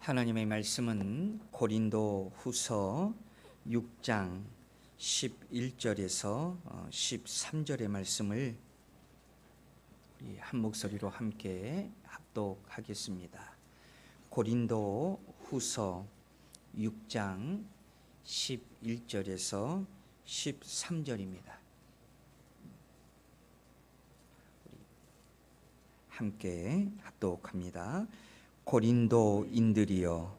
하나님의 말씀은 고린도 후서 6장 11절에서 13절의 말씀을 우리 한 목소리로 함께 합독하겠습니다. 고린도 후서 6장 11절에서 13절입니다. 함께 합독합니다. 고린도인들이여,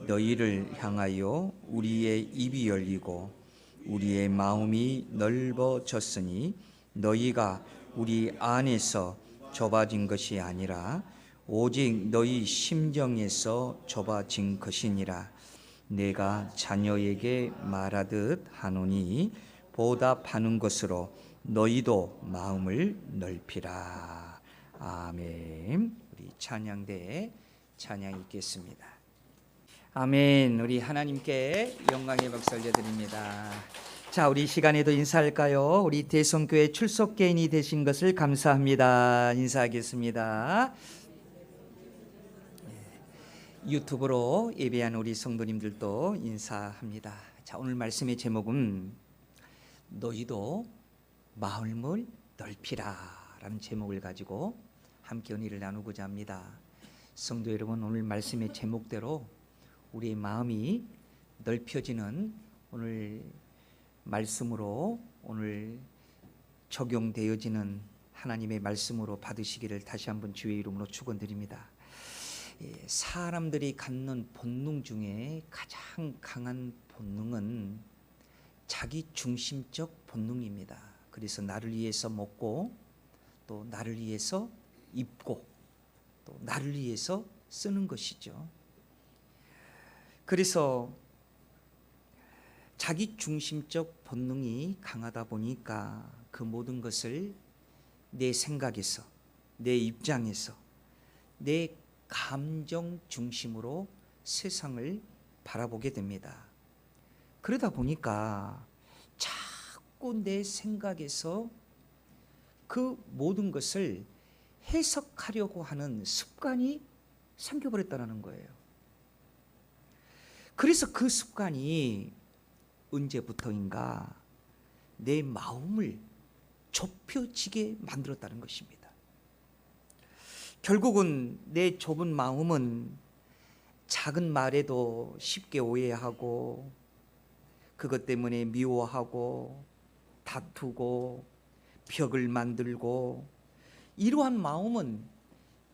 너희를 향하여 우리의 입이 열리고 우리의 마음이 넓어졌으니 너희가 우리 안에서 좁아진 것이 아니라 오직 너희 심정에서 좁아진 것이니라. 내가 자녀에게 말하듯 하노니 보답하는 것으로 너희도 마음을 넓히라. 아멘. 우리 찬양대에 찬양 있겠습니다. 아멘. 우리 하나님께 영광의 박수 올려드립니다. 자, 우리 시간에도 인사할까요? 우리 대성교회 출석개인이 되신 것을 감사합니다. 인사하겠습니다. 유튜브로 예배한 우리 성도님들도 인사합니다. 자, 오늘 말씀의 제목은 너희도 마음을 넓히라 라는 제목을 가지고 함께 은혜를 나누고자 합니다. 성도 여러분, 오늘 말씀의 제목대로 우리의 마음이 넓혀지는 오늘 말씀으로 오늘 적용되어지는 하나님의 말씀으로 받으시기를 다시 한번 주의 이름으로 축원드립니다. 사람들이 갖는 본능 중에 가장 강한 본능은 자기 중심적 본능입니다. 그래서 나를 위해서 먹고 또 나를 위해서 입고 또 나를 위해서 쓰는 것이죠. 그래서 자기 중심적 본능이 강하다 보니까 그 모든 것을 내 생각에서, 내 입장에서, 내 감정 중심으로 세상을 바라보게 됩니다. 그러다 보니까 자꾸 내 생각에서 그 모든 것을 해석하려고 하는 습관이 생겨버렸다는 거예요. 그래서 그 습관이 언제부터인가 내 마음을 좁혀지게 만들었다는 것입니다. 결국은 내 좁은 마음은 작은 말에도 쉽게 오해하고 그것 때문에 미워하고 다투고 벽을 만들고, 이러한 마음은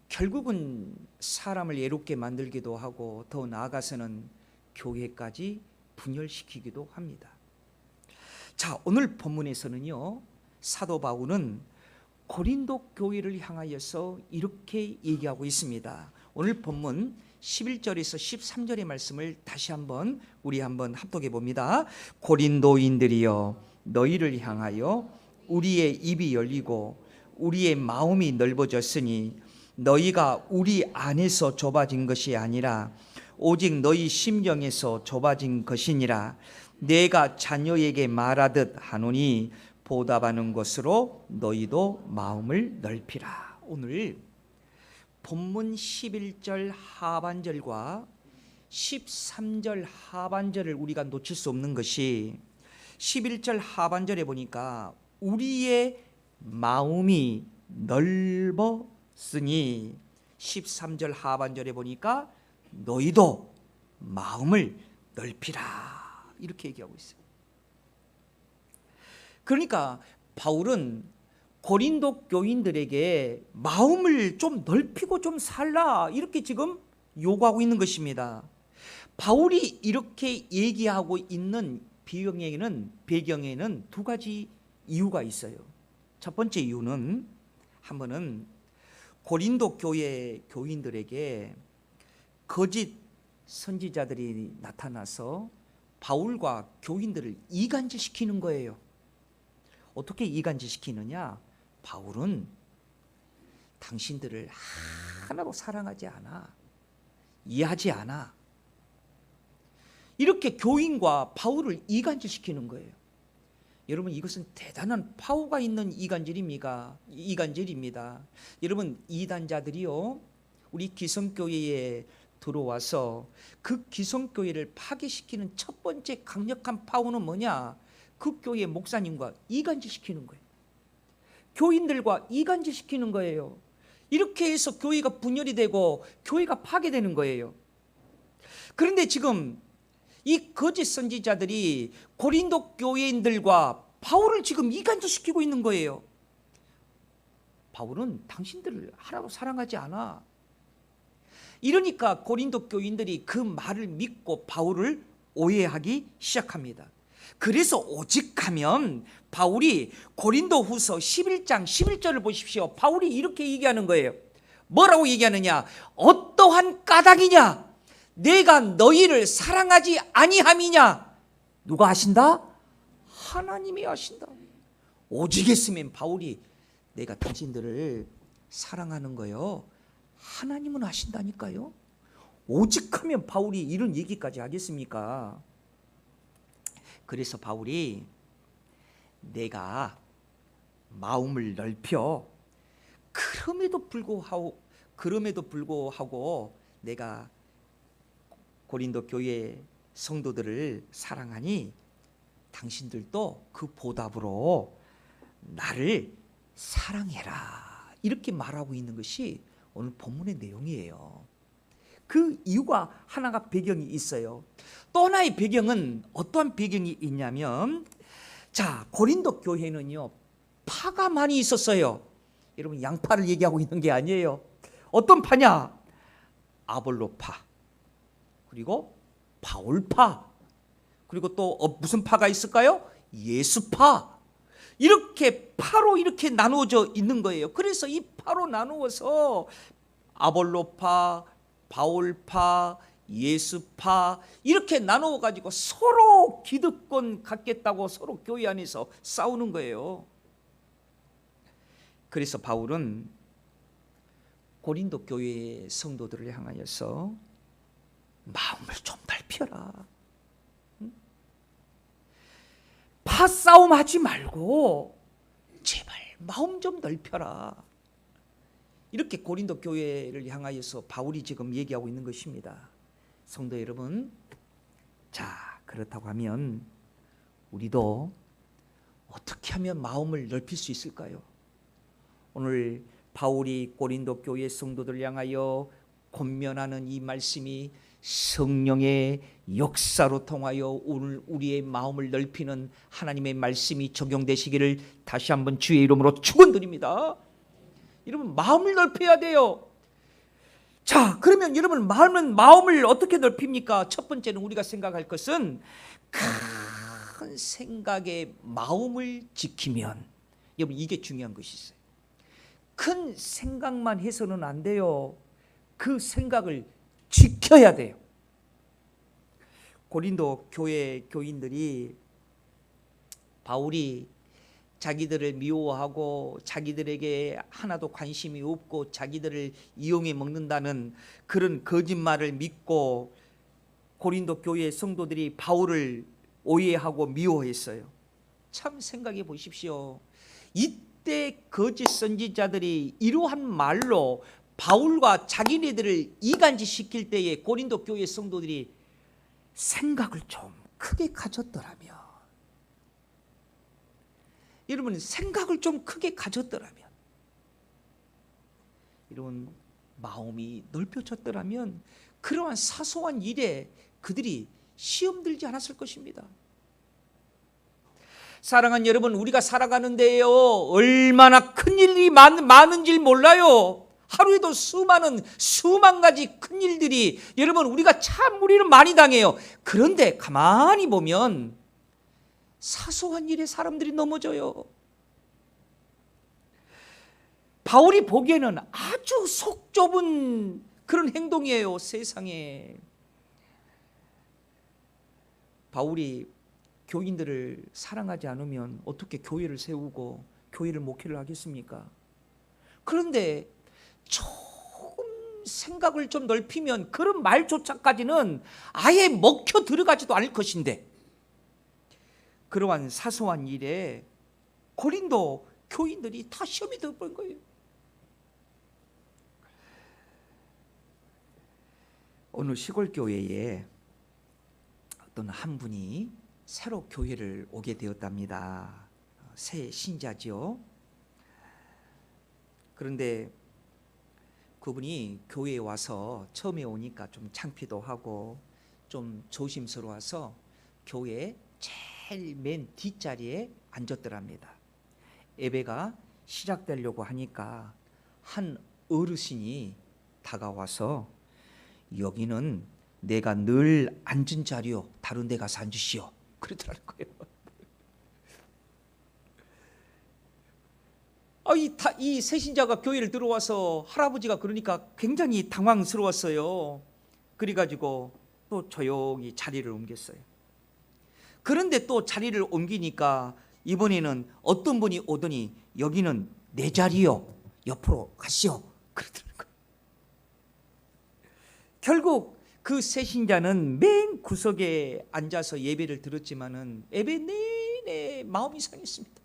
결국은 사람을 외롭게 만들기도 하고 더 나아가서는 교회까지 분열시키기도 합니다. 자, 오늘 본문에서는요, 사도 바울은 고린도 교회를 향하여서 이렇게 얘기하고 있습니다. 오늘 본문 11절에서 13절의 말씀을 다시 한번 우리 한번 합독해 봅니다. 고린도인들이여, 너희를 향하여 우리의 입이 열리고 우리의 마음이 넓어졌으니 너희가 우리 안에서 좁아진 것이 아니라 오직 너희 심정에서 좁아진 것이니라. 내가 자녀에게 말하듯 하노니 보답하는 것으로 너희도 마음을 넓히라. 오늘 본문 11절 하반절과 13절 하반절을 우리가 놓칠 수 없는 것이 11절 하반절에 보니까 우리의 마음이 넓었으니 13절 하반절에 보니까 너희도 마음을 넓히라 이렇게 얘기하고 있어요. 그러니까 바울은 고린도 교인들에게 마음을 좀 넓히고 좀 살라 이렇게 지금 요구하고 있는 것입니다. 바울이 이렇게 얘기하고 있는 배경에는 두 가지 이유가 있어요. 첫 번째 이유는 한 번은 고린도 교회 교인들에게 거짓 선지자들이 나타나서 바울과 교인들을 이간질시키는 거예요. 어떻게 이간질시키느냐? 바울은 당신들을 하나도 사랑하지 않아, 이해하지 않아, 이렇게 교인과 바울을 이간질시키는 거예요. 여러분, 이것은 대단한 파워가 있는 이간질입니다. 여러분, 이단자들이요, 우리 기성교회에 들어와서 그 기성교회를 파괴시키는 첫 번째 강력한 파워는 뭐냐? 그 교회 목사님과 이간질시키는 거예요. 교인들과 이간질시키는 거예요. 이렇게 해서 교회가 분열이 되고 교회가 파괴되는 거예요. 그런데 지금 이 거짓 선지자들이 고린도 교회인들과 바울을 지금 이간질시키고 있는 거예요. 바울은 당신들을 하나도 사랑하지 않아. 이러니까 고린도 교인들이 그 말을 믿고 바울을 오해하기 시작합니다. 그래서 오직하면 바울이 고린도후서 11장 11절을 보십시오. 바울이 이렇게 얘기하는 거예요. 뭐라고 얘기하느냐? 어떠한 까닭이냐? 내가 너희를 사랑하지 아니함이냐? 누가 하신다? 하나님이 하신다. 오직했으면 바울이 내가 당신들을 사랑하는 거요, 하나님은 하신다니까요. 오직하면 바울이 이런 얘기까지 하겠습니까? 그래서 바울이 내가 마음을 넓혀 그럼에도 불구하고 내가 고린도 교회 성도들을 사랑하니 당신들도 그 보답으로 나를 사랑해라, 이렇게 말하고 있는 것이 오늘 본문의 내용이에요. 그 이유가 하나가 배경이 있어요. 또 하나의 배경은 어떠한 배경이 있냐면, 자, 고린도 교회는요 파가 많이 있었어요. 여러분, 양파를 얘기하고 있는 게 아니에요. 어떤 파냐? 아볼로파, 그리고 바울파, 그리고 또 무슨 파가 있을까요? 예수파. 이렇게 파로 이렇게 나누어져 있는 거예요. 그래서 이 파로 나누어서 아볼로파, 바울파, 예수파 이렇게 나누어 가지고 서로 기득권 갖겠다고 서로 교회 안에서 싸우는 거예요. 그래서 바울은 고린도 교회 성도들을 향하여서 마음을 좀 넓혀라. 파싸움 하지 말고 제발 마음 좀 넓혀라. 이렇게 고린도 교회를 향하여서 바울이 지금 얘기하고 있는 것입니다. 성도 여러분, 자, 그렇다고 하면 우리도 어떻게 하면 마음을 넓힐 수 있을까요? 오늘 바울이 고린도 교회 성도들을 향하여 권면하는 이 말씀이 성령의 역사로 통하여 오늘 우리의 마음을 넓히는 하나님의 말씀이 적용되시기를 다시 한번 주의 이름으로 축원드립니다. 여러분, 마음을 넓혀야 돼요. 자, 그러면 여러분, 마음을 어떻게 넓힙니까? 첫 번째는 우리가 생각할 것은 큰 생각의 마음을 지키면, 여러분, 이게 중요한 것이 있어요. 큰 생각만 해서는 안 돼요. 그 생각을 지켜야 돼요. 고린도 교회 교인들이 바울이 자기들을 미워하고 자기들에게 하나도 관심이 없고 자기들을 이용해 먹는다는 그런 거짓말을 믿고 고린도 교회 성도들이 바울을 오해하고 미워했어요. 참 생각해 보십시오. 이때 거짓 선지자들이 이러한 말로 바울과 자기네들을 이간질시킬 때에 고린도 교회 성도들이 생각을 좀 크게 가졌더라면, 여러분, 생각을 좀 크게 가졌더라면, 여러분, 마음이 넓혀졌더라면 그러한 사소한 일에 그들이 시험 들지 않았을 것입니다. 사랑하는 여러분, 우리가 살아가는데요 얼마나 큰 일이 많은지 몰라요. 하루에도 수만 가지 큰 일들이, 여러분, 우리는 많이 당해요. 그런데 가만히 보면 사소한 일에 사람들이 넘어져요. 바울이 보기에는 아주 속 좁은 그런 행동이에요, 세상에. 바울이 교인들을 사랑하지 않으면 어떻게 교회를 세우고 교회를 목회를 하겠습니까? 그런데 조금 생각을 좀 넓히면 그런 말조차까지는 아예 먹혀 들어가지도 않을 것인데, 그러한 사소한 일에 고린도 교인들이 다 시험이 들어버린 거예요. 어느 시골 교회에 어떤 한 분이 새로 교회를 오게 되었답니다. 새 신자죠. 그런데 그분이 교회에 와서 처음에 오니까 좀 창피도 하고 좀 조심스러워서 교회 제일 맨 뒷자리에 앉았더랍니다. 예배가 시작되려고 하니까 한 어르신이 다가와서 여기는 내가 늘 앉은 자리요, 다른 데 가서 앉으시오, 그러더라는 거예요. 이 새신자가 교회를 들어와서 할아버지가 그러니까 굉장히 당황스러웠어요. 그래가지고 또 조용히 자리를 옮겼어요. 그런데 또 자리를 옮기니까 이번에는 어떤 분이 오더니 여기는 내 자리요, 옆으로 가시오, 그러더라는 거예요. 결국 그 새신자는 맨 구석에 앉아서 예배를 들었지만은 예배 내내 마음이 상했습니다.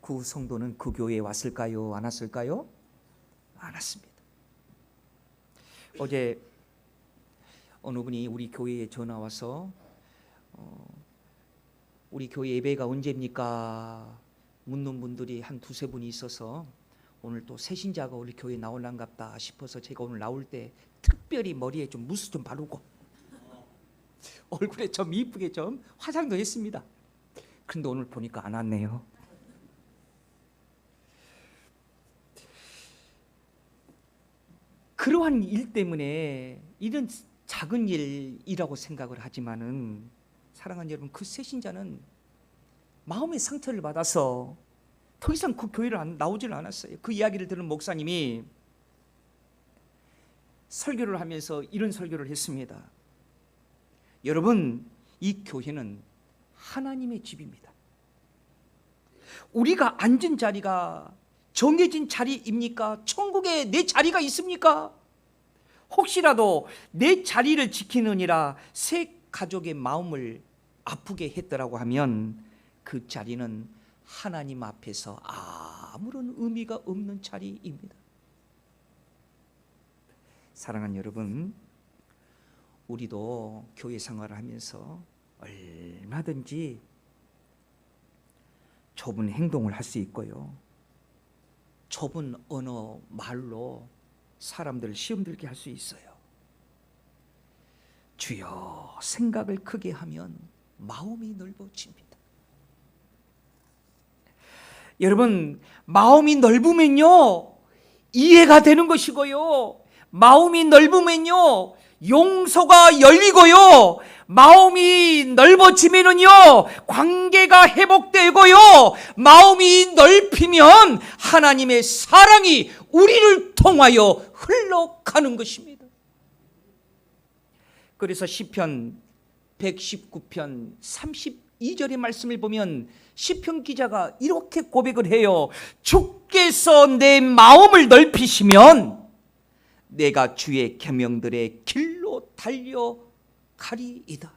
그 성도는 그 교회에 왔을까요? 안 왔을까요? 안 왔습니다. 어제 어느 분이 우리 교회에 전화 와서 우리 교회 예배가 언제입니까? 묻는 분들이 한 두세 분이 있어서 오늘 또 새신자가 우리 교회에 나올란갑다 싶어서 제가 오늘 나올 때 특별히 머리에 좀 무스 좀 바르고 얼굴에 좀 이쁘게 좀 화장도 했습니다. 그런데 오늘 보니까 안 왔네요. 그러한 일 때문에 이런 작은 일이라고 생각을 하지만은 사랑하는 여러분, 그 새신자는 마음의 상처를 받아서 더 이상 그 교회를 나오지를 않았어요. 그 이야기를 들은 목사님이 설교를 하면서 이런 설교를 했습니다. 여러분, 이 교회는 하나님의 집입니다. 우리가 앉은 자리가 정해진 자리입니까? 천국에 내 자리가 있습니까? 혹시라도 내 자리를 지키느니라 새 가족의 마음을 아프게 했더라고 하면 그 자리는 하나님 앞에서 아무런 의미가 없는 자리입니다. 사랑하는 여러분, 우리도 교회 생활을 하면서 얼마든지 좁은 행동을 할 수 있고요, 좁은 언어 말로 사람들을 시험 들게 할 수 있어요. 주여, 생각을 크게 하면 마음이 넓어집니다. 여러분, 마음이 넓으면요 이해가 되는 것이고요, 마음이 넓으면요 용서가 열리고요, 마음이 넓어지면은요 관계가 회복되고요, 마음이 넓히면 하나님의 사랑이 우리를 통하여 흘러가는 것입니다. 그래서 시편 119편 32절의 말씀을 보면 시편 기자가 이렇게 고백을 해요. 주께서 내 마음을 넓히시면 내가 주의 계명들의 길로 달려가리이다.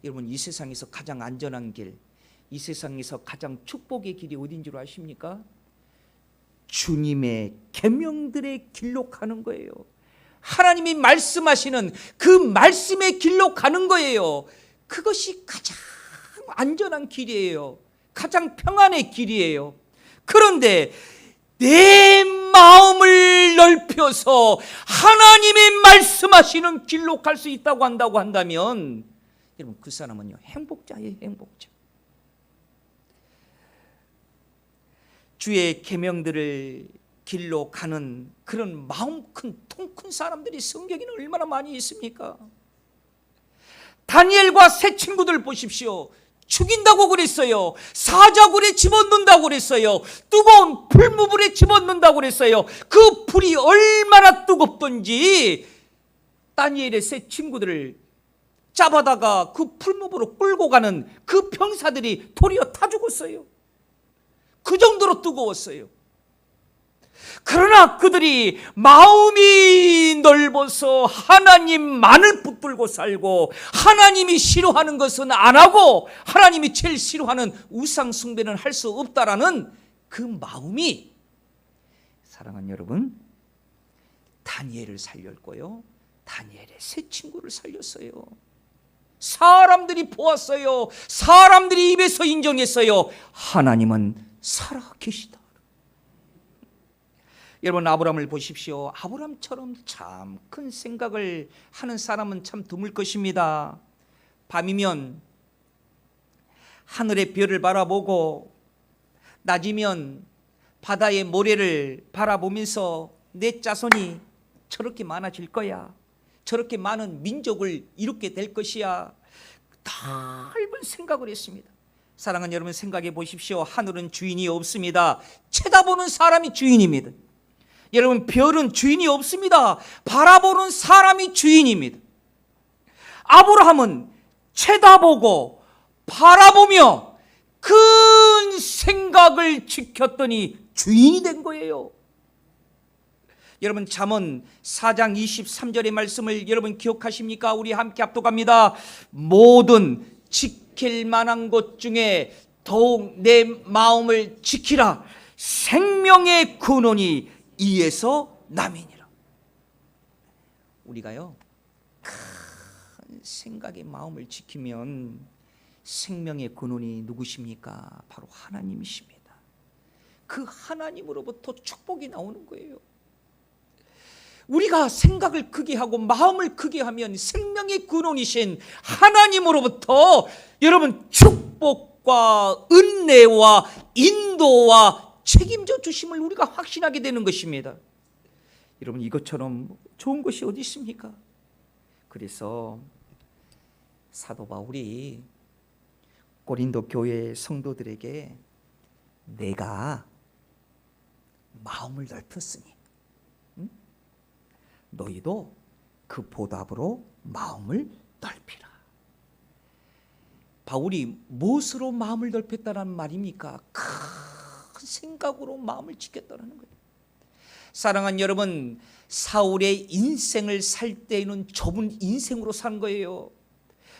여러분, 이 세상에서 가장 안전한 길, 이 세상에서 가장 축복의 길이 어딘 줄 아십니까? 주님의 계명들의 길로 가는 거예요. 하나님이 말씀하시는 그 말씀의 길로 가는 거예요. 그것이 가장 안전한 길이에요. 가장 평안의 길이에요. 그런데 내 마음을 넓혀서 하나님의 말씀하시는 길로 갈 수 있다고 한다면 여러분, 그 사람은요 행복자예요. 행복자. 주의 계명들을 길로 가는 그런 마음 큰, 통 큰 사람들이 성경에는 얼마나 많이 있습니까? 다니엘과 세 친구들 보십시오. 죽인다고 그랬어요. 사자굴에 집어넣는다고 그랬어요. 뜨거운 풀무불에 집어넣는다고 그랬어요. 그 불이 얼마나 뜨겁던지 다니엘의 세 친구들을 잡아다가 그 풀무불로 끌고 가는 그 병사들이 도리어 타 죽었어요. 그 정도로 뜨거웠어요. 그러나 그들이 마음이 넓어서 하나님만을 붙들고 살고, 하나님이 싫어하는 것은 안 하고 하나님이 제일 싫어하는 우상 숭배는 할 수 없다라는 그 마음이, 사랑하는 여러분, 다니엘을 살렸고요, 다니엘의 세 친구를 살렸어요. 사람들이 보았어요. 사람들이 입에서 인정했어요. 하나님은 살아계시다. 여러분, 아브라함을 보십시오. 아브라함처럼 참 큰 생각을 하는 사람은 참 드물 것입니다. 밤이면 하늘의 별을 바라보고 낮이면 바다의 모래를 바라보면서 내 자손이 저렇게 많아질 거야, 저렇게 많은 민족을 이루게 될 것이야, 넓은 생각을 했습니다. 사랑하는 여러분, 생각해 보십시오. 하늘은 주인이 없습니다. 쳐다보는 사람이 주인입니다. 여러분, 별은 주인이 없습니다. 바라보는 사람이 주인입니다. 아브라함은 쳐다보고 바라보며 큰 생각을 지켰더니 주인이 된 거예요. 여러분, 잠언 4장 23절의 말씀을 여러분 기억하십니까? 우리 함께 합독합니다. 모든 지킬 만한 것 중에 더욱 내 마음을 지키라. 생명의 근원이 이에서 남이니라. 우리가요, 큰 생각의 마음을 지키면 생명의 근원이 누구십니까? 바로 하나님이십니다. 그 하나님으로부터 축복이 나오는 거예요. 우리가 생각을 크게 하고 마음을 크게 하면 생명의 근원이신 하나님으로부터 여러분 축복과 은혜와 인도와 책임져 주심을 우리가 확신하게 되는 것입니다. 여러분, 이것처럼 좋은 것이 어디 있습니까? 그래서 사도 바울이 고린도 교회 성도들에게 내가 마음을 넓혔으니 너희도 그 보답으로 마음을 넓히라. 바울이 무엇으로 마음을 넓혔다는 말입니까? 큰 생각으로 마음을 지켰다는 거예요. 사랑하는 여러분, 사울의 인생을 살 때에는 좁은 인생으로 산 거예요.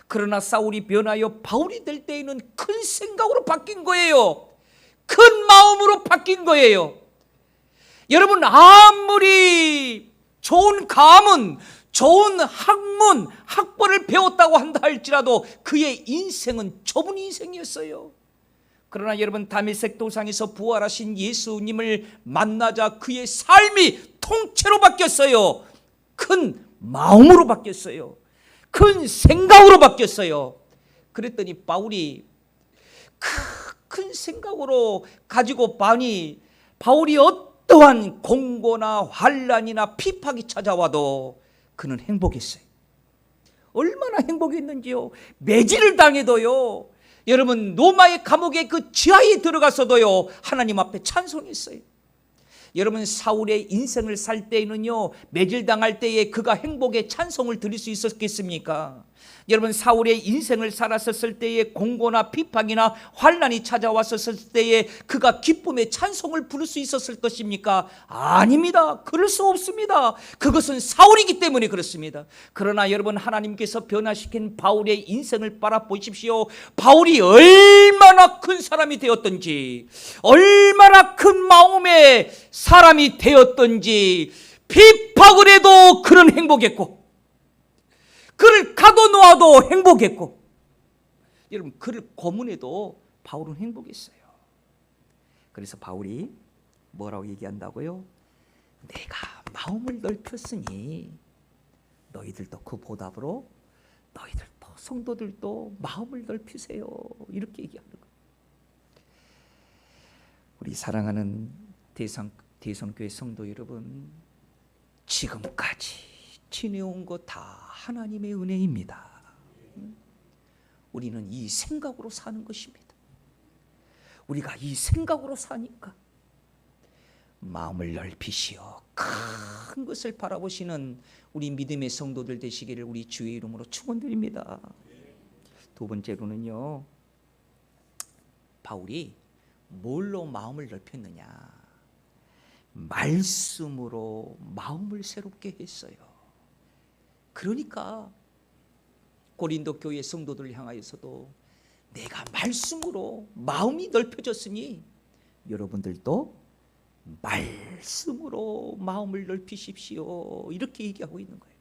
그러나 사울이 변하여 바울이 될 때에는 큰 생각으로 바뀐 거예요. 큰 마음으로 바뀐 거예요. 여러분, 아무리 좋은 가문, 좋은 학문, 학벌을 배웠다고 한다 할지라도 그의 인생은 좁은 인생이었어요. 그러나 여러분, 다메섹 도상에서 부활하신 예수님을 만나자 그의 삶이 통째로 바뀌었어요. 큰 마음으로 바뀌었어요. 큰 생각으로 바뀌었어요. 그랬더니 바울이 큰 생각으로 가지고 바울이 어떠한 공고나 환난이나 핍박이 찾아와도 그는 행복했어요. 얼마나 행복했는지요. 매질을 당해도요, 여러분, 로마의 감옥의 그 지하에 들어가서도요 하나님 앞에 찬송했어요. 여러분, 사울의 인생을 살 때에는요, 매질당할 때에 그가 행복의 찬송을 드릴 수 있었겠습니까? 여러분, 사울의 인생을 살았었을 때에 공고나 비판이나 환난이 찾아왔었을 때에 그가 기쁨의 찬송을 부를 수 있었을 것입니까? 아닙니다. 그럴 수 없습니다. 그것은 사울이기 때문에 그렇습니다. 그러나 여러분, 하나님께서 변화시킨 바울의 인생을 바라보십시오. 바울이 얼마나 큰 사람이 되었던지, 얼마나 큰 마음의 사람이 되었던지, 비박을 해도 그는 행복했고, 그를 가둬놓아도 행복했고, 여러분, 그를 고문해도 바울은 행복했어요. 그래서 바울이 뭐라고 얘기한다고요? 내가 마음을 넓혔으니 너희들도 그 보답으로 너희들도 성도들도 마음을 넓히세요. 이렇게 얘기하는 거예요. 우리 사랑하는 대성교회 성도 여러분, 지금까지 지내온 거 다 하나님의 은혜입니다. 우리는 이 생각으로 사는 것입니다. 우리가 이 생각으로 사니까 마음을 넓히시어 큰 것을 바라보시는 우리 믿음의 성도들 되시기를 우리 주의 이름으로 축원드립니다. 두 번째로는요, 바울이 뭘로 마음을 넓혔느냐? 말씀으로 마음을 새롭게 했어요. 그러니까 고린도 교회 성도들을 향하여서도 내가 말씀으로 마음이 넓혀졌으니 여러분들도 말씀으로 마음을 넓히십시오. 이렇게 얘기하고 있는 거예요.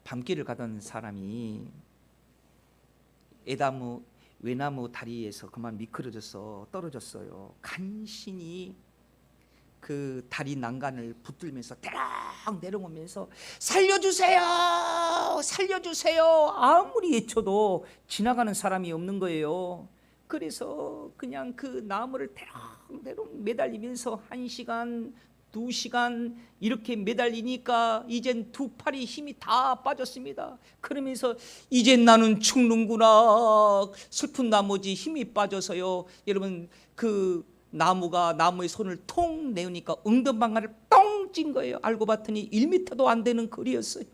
밤길을 가던 사람이 외나무 다리에서 그만 미끄러져서 떨어졌어요. 간신히 그 다리 난간을 붙들면서 대랑 내려오면서 살려주세요, 살려주세요 아무리 외쳐도 지나가는 사람이 없는 거예요. 그래서 그냥 그 나무를 대롱대롱 매달리면서 1시간 2시간 이렇게 매달리니까 이젠 두 팔이 힘이 다 빠졌습니다. 그러면서 이젠 나는 죽는구나, 슬픈 나머지 힘이 빠져서요. 여러분 그 나무의 손을 통 내으니까 엉덩방아를 똥 찐 거예요. 알고 봤더니 1m도 안 되는 거리였어요.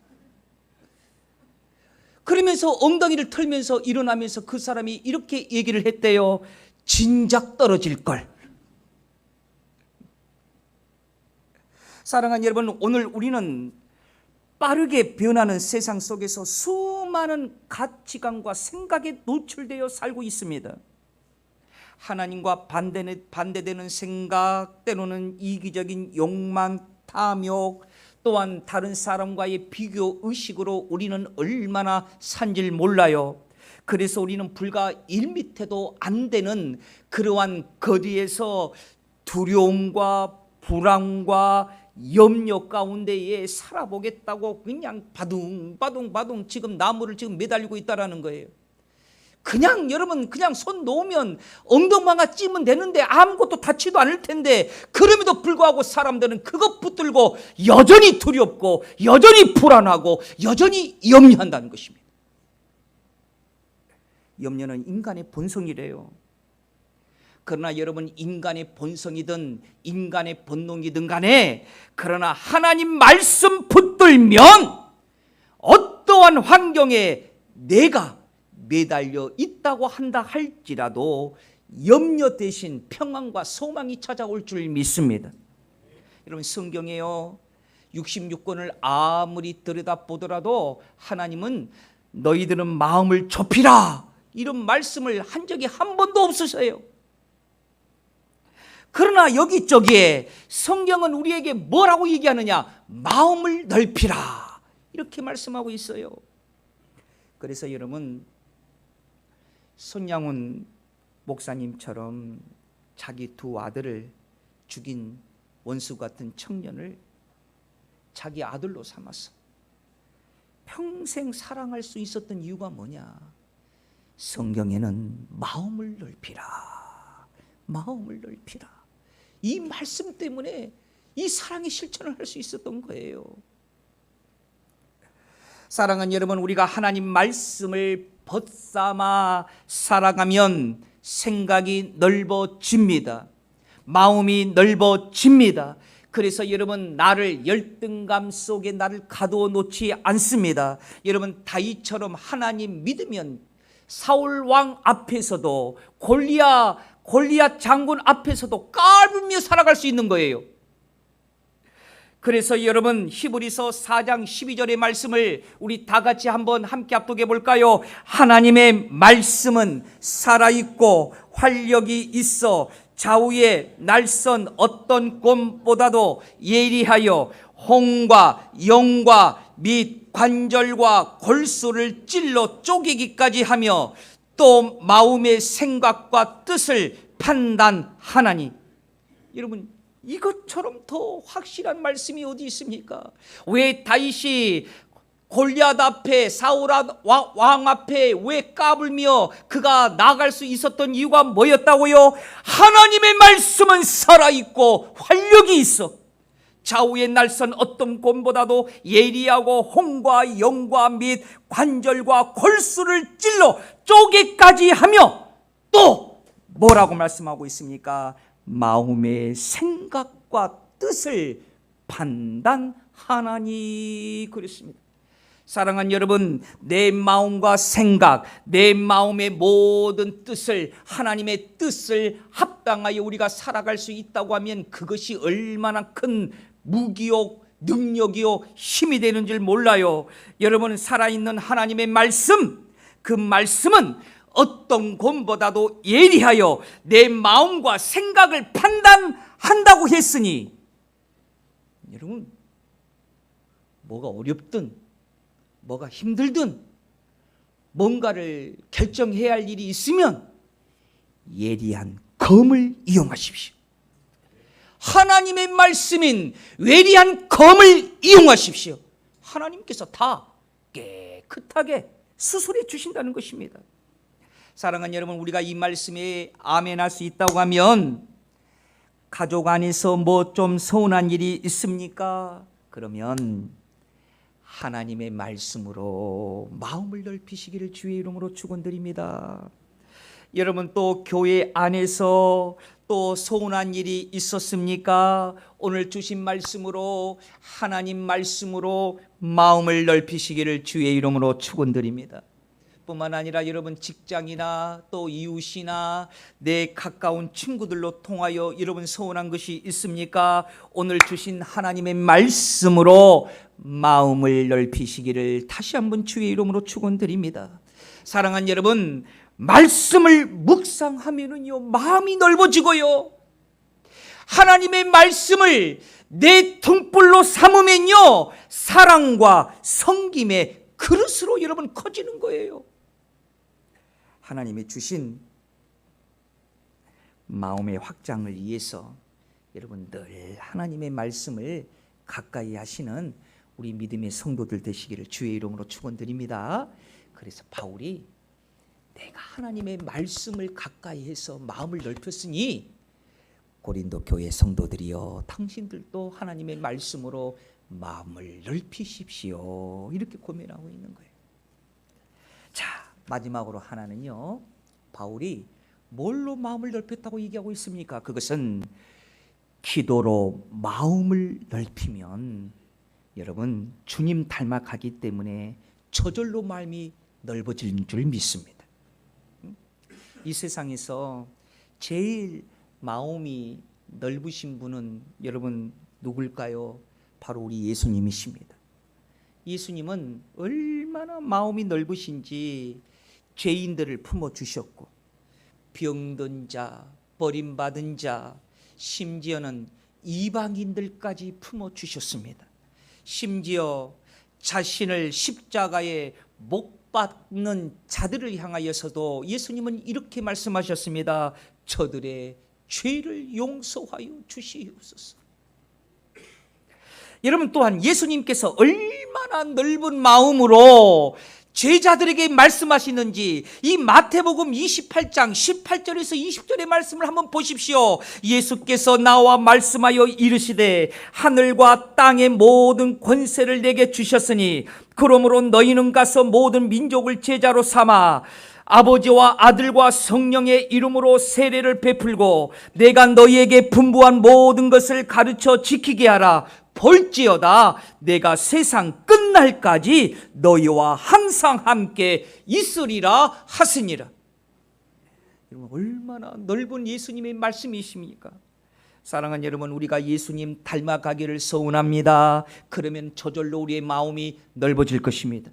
그러면서 엉덩이를 털면서 일어나면서 그 사람이 이렇게 얘기를 했대요. 진작 떨어질 걸. 사랑하는 여러분, 오늘 우리는 빠르게 변하는 세상 속에서 수많은 가치관과 생각에 노출되어 살고 있습니다. 하나님과 반대되는 생각, 때로는 이기적인 욕망, 탐욕, 또한 다른 사람과의 비교 의식으로 우리는 얼마나 산줄 몰라요. 그래서 우리는 불과 1m도 안 되는 그러한 거리에서 두려움과 불안과 염려 가운데에 살아보겠다고 그냥 바둥바둥 지금 나무를 지금 매달리고 있다라는 거예요. 그냥 여러분 그냥 손 놓으면 엉덩방아 찌면 되는데 아무것도 닿지도 않을 텐데, 그럼에도 불구하고 사람들은 그것 붙들고 여전히 두렵고 여전히 불안하고 여전히 염려한다는 것입니다. 염려는 인간의 본성이래요. 그러나 여러분, 인간의 본성이든 인간의 본능이든 간에 그러나 하나님 말씀 붙들면 어떠한 환경에 내가 매달려 있다고 한다 할지라도 염려 대신 평안과 소망이 찾아올 줄 믿습니다. 여러분, 성경에요 66권을 아무리 들여다보더라도 하나님은 너희들은 마음을 좁히라 이런 말씀을 한 적이 한 번도 없으세요. 그러나 여기저기에 성경은 우리에게 뭐라고 얘기하느냐? 마음을 넓히라 이렇게 말씀하고 있어요. 그래서 여러분, 손양훈 목사님처럼 자기 두 아들을 죽인 원수 같은 청년을 자기 아들로 삼았어. 평생 사랑할 수 있었던 이유가 뭐냐? 성경에는 마음을 넓히라, 마음을 넓히라, 이 말씀 때문에 이 사랑의 실천을 할 수 있었던 거예요. 사랑하는 여러분, 우리가 하나님 말씀을 벗삼아 살아가면 생각이 넓어집니다. 마음이 넓어집니다. 그래서 여러분, 나를 열등감 속에 나를 가두어 놓지 않습니다. 여러분, 다윗처럼 하나님 믿으면 사울 왕 앞에서도 골리앗 장군 앞에서도 까불며 살아갈 수 있는 거예요. 그래서 여러분, 히브리서 4장 12절의 말씀을 우리 다 같이 한번 함께 합독해 볼까요? 하나님의 말씀은 살아있고 활력이 있어 좌우의 날선 어떤 곰보다도 예리하여 홍과 영과 및 관절과 골수를 찔러 쪼개기까지 하며 또 마음의 생각과 뜻을 판단하나니. 여러분, 이것처럼 더 확실한 말씀이 어디 있습니까? 왜 다윗이 골리앗 앞에, 사울 왕 앞에 왜 까불며 그가 나아갈 수 있었던 이유가 뭐였다고요? 하나님의 말씀은 살아있고 활력이 있어 좌우의 날선 어떤 곰보다도 예리하고 홍과 영과 및 관절과 골수를 찔러 쪼개까지 하며 또 뭐라고 말씀하고 있습니까? 마음의 생각과 뜻을 판단하나니 그랬습니다. 사랑하는 여러분, 내 마음과 생각, 내 마음의 모든 뜻을, 하나님의 뜻을 합당하여 우리가 살아갈 수 있다고 하면 그것이 얼마나 큰 무기요, 능력이요, 힘이 되는 줄 몰라요. 여러분, 살아있는 하나님의 말씀, 그 말씀은 어떤 권보다도 예리하여 내 마음과 생각을 판단한다고 했으니, 여러분, 뭐가 어렵든 뭐가 힘들든 뭔가를 결정해야 할 일이 있으면 예리한 검을 이용하십시오. 하나님의 말씀인 예리한 검을 이용하십시오. 하나님께서 다 깨끗하게 수술해 주신다는 것입니다. 사랑하는 여러분, 우리가 이 말씀에 아멘할 수 있다고 하면, 가족 안에서 뭐 좀 서운한 일이 있습니까? 그러면 하나님의 말씀으로 마음을 넓히시기를 주의 이름으로 축원드립니다. 여러분, 또 교회 안에서 또 서운한 일이 있었습니까? 오늘 주신 말씀으로, 하나님 말씀으로 마음을 넓히시기를 주의 이름으로 축원드립니다. 뿐만 아니라 여러분, 직장이나 또 이웃이나 내 가까운 친구들로 통하여 여러분 서운한 것이 있습니까? 오늘 주신 하나님의 말씀으로 마음을 넓히시기를 다시 한번 주의 이름으로 축원드립니다. 사랑하는 여러분, 말씀을 묵상하면은요, 마음이 넓어지고요, 하나님의 말씀을 내 등불로 삼으면요, 사랑과 섬김의 그릇으로 여러분 커지는 거예요. 하나님이 주신 마음의 확장을 위해서 여러분 늘 하나님의 말씀을 가까이 하시는 우리 믿음의 성도들 되시기를 주의 이름으로 축원드립니다. 그래서 바울이 내가 하나님의 말씀을 가까이 해서 마음을 넓혔으니 고린도 교회 성도들이여, 당신들도 하나님의 말씀으로 마음을 넓히십시오, 이렇게 고민하고 있는 거예요. 자, 마지막으로 하나는요, 바울이 뭘로 마음을 넓혔다고 얘기하고 있습니까? 그것은 기도로 마음을 넓히면 여러분 주님 닮아가기 때문에 저절로 마음이 넓어지는 줄 믿습니다. 이 세상에서 제일 마음이 넓으신 분은 여러분 누굴까요? 바로 우리 예수님이십니다. 예수님은 얼마나 마음이 넓으신지 죄인들을 품어주셨고, 병든 자, 버림받은 자, 심지어는 이방인들까지 품어주셨습니다. 심지어 자신을 십자가에 못 박는 자들을 향하여서도 예수님은 이렇게 말씀하셨습니다. 저들의 죄를 용서하여 주시옵소서. 여러분, 또한 예수님께서 얼마나 넓은 마음으로 제자들에게 말씀하시는지 이 마태복음 28장 18절에서 20절의 말씀을 한번 보십시오. 예수께서 나와 말씀하여 이르시되 하늘과 땅의 모든 권세를 내게 주셨으니 그러므로 너희는 가서 모든 민족을 제자로 삼아 아버지와 아들과 성령의 이름으로 세례를 베풀고 내가 너희에게 분부한 모든 것을 가르쳐 지키게 하라. 볼지어다 내가 세상 끝날까지 너희와 항상 함께 있으리라 하시니라. 여러분, 얼마나 넓은 예수님의 말씀이십니까? 사랑하는 여러분, 우리가 예수님 닮아가기를 소원합니다. 그러면 저절로 우리의 마음이 넓어질 것입니다.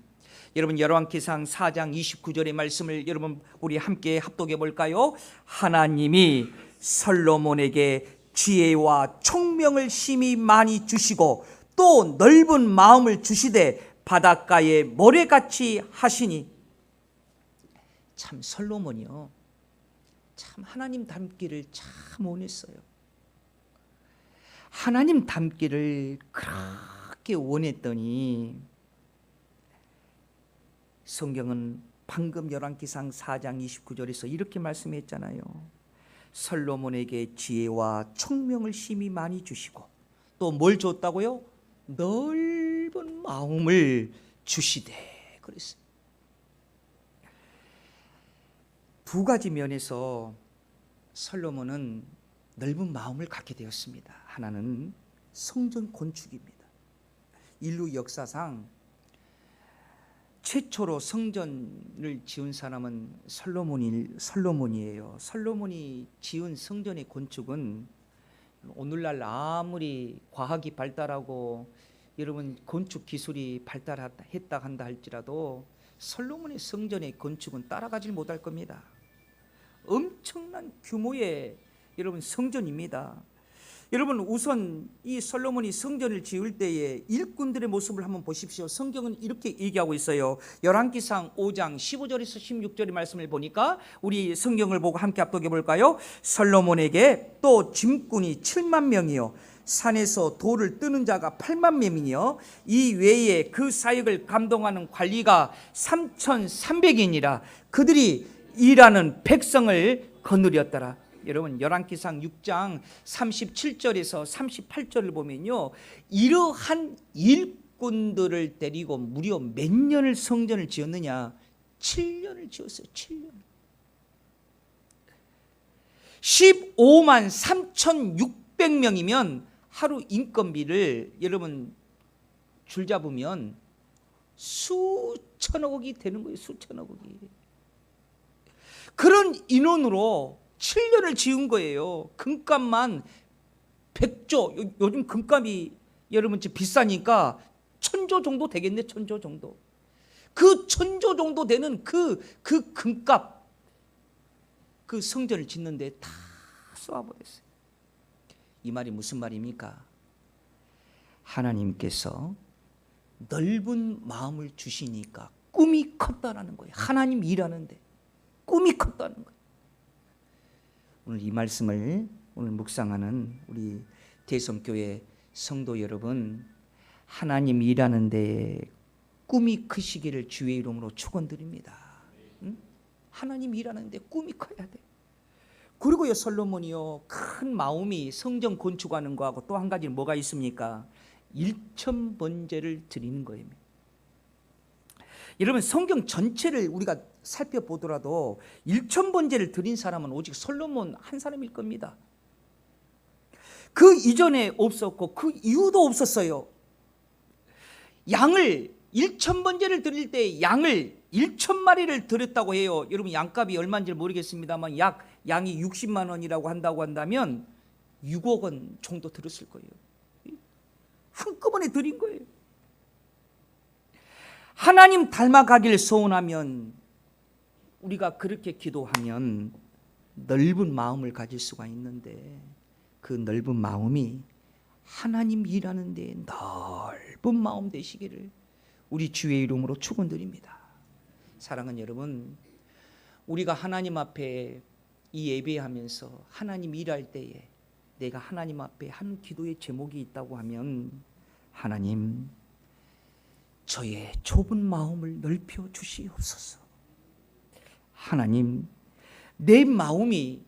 여러분, 열왕기상 4장 29절의 말씀을 여러분 우리 함께 합독해 볼까요? 하나님이 솔로몬에게 지혜와 총명을 심히 많이 주시고 또 넓은 마음을 주시되 바닷가에 모래같이 하시니. 참 솔로몬이요, 참 하나님 닮기를 참 원했어요. 하나님 닮기를 그렇게 원했더니 성경은 방금 열왕기상 4장 29절에서 이렇게 말씀했잖아요. 솔로몬에게 지혜와 총명을 심히 많이 주시고 또 뭘 줬다고요? 넓은 마음을 주시되 그랬어요. 두 가지 면에서 솔로몬은 넓은 마음을 갖게 되었습니다. 하나는 성전 건축입니다. 인류 역사상 최초로 성전을 지은 사람은 솔로몬이에요. 솔로몬이 지은 성전의 건축은 오늘날 아무리 과학이 발달하고 여러분 건축 기술이 발달했다 한다 할지라도 솔로몬의 성전의 건축은 따라가질 못할 겁니다. 엄청난 규모의 여러분 성전입니다. 여러분 우선 이 솔로몬이 성전을 지을 때에 일꾼들의 모습을 한번 보십시오. 성경은 이렇게 얘기하고 있어요. 열왕기상 5장 15절에서 16절의 말씀을 보니까 우리 성경을 보고 함께 합독해 볼까요? 솔로몬에게 또 짐꾼이 7만 명이요 산에서 돌을 뜨는 자가 8만 명이요 이 외에 그 사역을 감동하는 관리가 3,300인이라 그들이 일하는 백성을 거느렸더라. 여러분 열왕기상 6장 37절에서 38절을 보면요 이러한 일꾼들을 데리고 무려 몇 년을 성전을 지었느냐? 7년을 지었어요. 7년. 15만 3,600명이면 하루 인건비를 여러분 줄 잡으면 수천억이 되는 거예요. 수천억이. 그런 인원으로 7년을 지은 거예요. 금값만 100조. 요즘 금값이 여러분 비싸니까 1,000조 정도 되겠네. 1,000조 정도. 그 1,000조 정도 되는 그 금값 그 성전을 짓는데 다 쏘아버렸어요. 이 말이 무슨 말입니까? 하나님께서 넓은 마음을 주시니까 꿈이 컸다라는 거예요. 하나님 일하는데 꿈이 컸다는 거예요. 오늘 이 말씀을 오늘 묵상하는 우리 대성교회 성도 여러분, 하나님 일하는 데 꿈이 크시기를 주의 이름으로 축원드립니다. 응? 하나님 일하는 데 꿈이 커야 돼. 그리고요 솔로몬이요 큰 마음이 성전 건축하는 거하고 또 한 가지는 뭐가 있습니까? 일천번제를 드리는 거예요. 여러분 성경 전체를 우리가 살펴보더라도 일천번제를 드린 사람은 오직 솔로몬 한 사람일 겁니다. 그 이전에 없었고 그 이후도 없었어요. 양을 1,000번제를 드릴 때 양을 1,000마리를 드렸다고 해요. 여러분 양값이 얼마인지 모르겠습니다만 양이 60만 원이라고 한다고 한다면 6억 원 정도 들었을 거예요. 한꺼번에 드린 거예요. 하나님 닮아가길 소원하면 우리가 그렇게 기도하면 넓은 마음을 가질 수가 있는데 그 넓은 마음이 하나님 일하는 데 넓은 마음 되시기를 우리 주의 이름으로 축원드립니다. 사랑하는 여러분, 우리가 하나님 앞에 이 예배하면서 하나님 일할 때에 내가 하나님 앞에 한 기도의 제목이 있다고 하면 하나님 저의 좁은 마음을 넓혀 주시옵소서. 하나님 내 마음이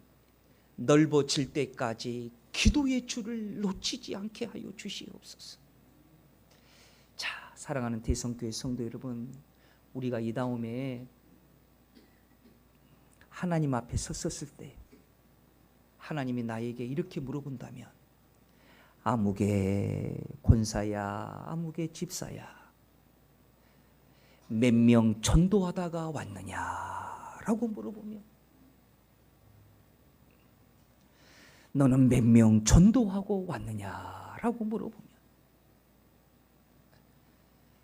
넓어질 때까지 기도의 줄을 놓치지 않게 하여 주시옵소서. 자, 사랑하는 대성교회 성도 여러분, 우리가 이 다음에 하나님 앞에 섰을 때 하나님이 나에게 이렇게 물어본다면 아무개 권사야, 아무개 집사야, 몇 명 전도하다가 왔느냐라고 물어보면 너는 몇 명 전도하고 왔느냐라고 물어보면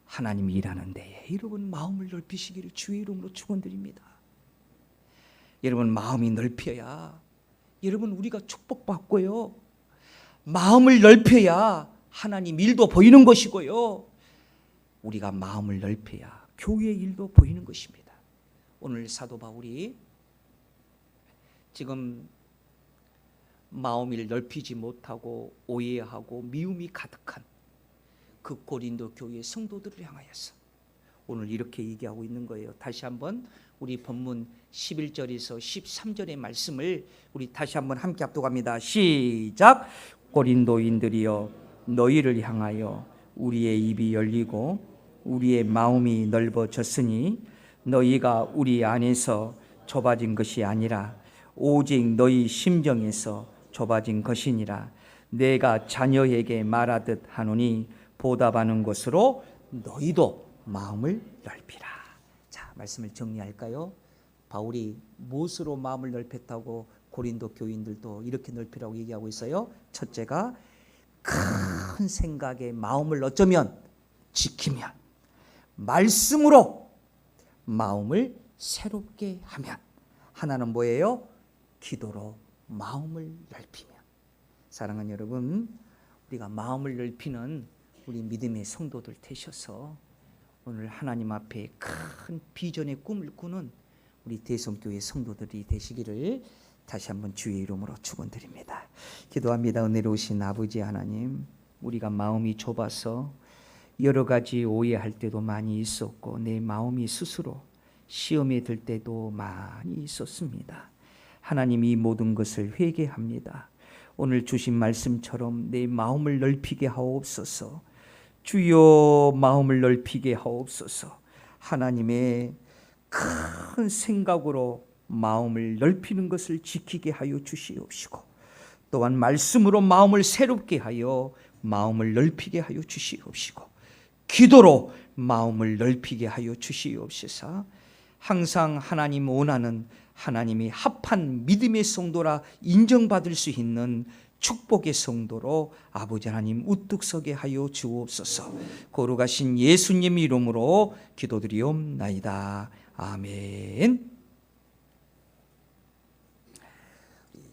하나님 일하는 데에 여러분 마음을 넓히시기를 주의 이름으로 축원드립니다. 여러분 마음이 넓혀야 여러분 우리가 축복받고요. 마음을 넓혀야 하나님 일도 보이는 것이고요. 우리가 마음을 넓혀야 교회의 일도 보이는 것입니다. 오늘 사도 바울이 지금 마음을 넓히지 못하고 오해하고 미움이 가득한 그 고린도 교회 성도들을 향하여서 오늘 이렇게 얘기하고 있는 거예요. 다시 한번 우리 본문 11절에서 13절의 말씀을 우리 다시 한번 함께 합독합니다. 시작. 고린도인들이여 너희를 향하여 우리의 입이 열리고 우리의 마음이 넓어졌으니 너희가 우리 안에서 좁아진 것이 아니라 오직 너희 심정에서 좁아진 것이니라. 내가 자녀에게 말하듯 하노니 보답하는 것으로 너희도 마음을 넓히라. 자, 말씀을 정리할까요? 바울이 무엇으로 마음을 넓혔다고 고린도 교인들도 이렇게 넓히라고 얘기하고 있어요? 첫째가 큰 생각에 마음을 어쩌면 지키면, 말씀으로 마음을 새롭게 하면, 하나는 뭐예요? 기도로 마음을 넓히면. 사랑하는 여러분, 우리가 마음을 넓히는 우리 믿음의 성도들 되셔서 오늘 하나님 앞에 큰 비전의 꿈을 꾸는 우리 대성교회 성도들이 되시기를 다시 한번 주의 이름으로 축원드립니다. 기도합니다. 은혜로 오신 아버지 하나님, 우리가 마음이 좁아서 여러 가지 오해할 때도 많이 있었고 내 마음이 스스로 시험에 들 때도 많이 있었습니다. 하나님, 이 모든 것을 회개합니다. 오늘 주신 말씀처럼 내 마음을 넓히게 하옵소서. 주여, 마음을 넓히게 하옵소서. 하나님의 큰 생각으로 마음을 넓히는 것을 지키게 하여 주시옵시고, 또한 말씀으로 마음을 새롭게 하여 마음을 넓히게 하여 주시옵시고, 기도로 마음을 넓히게 하여 주시옵소서. 항상 하나님 원하는, 하나님이 합한 믿음의 성도라 인정받을 수 있는 축복의 성도로 아버지 하나님 우뚝 서게 하여 주옵소서. 거룩하신 예수님 이름으로 기도드리옵나이다. 아멘.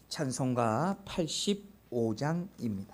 찬송가 85장입니다.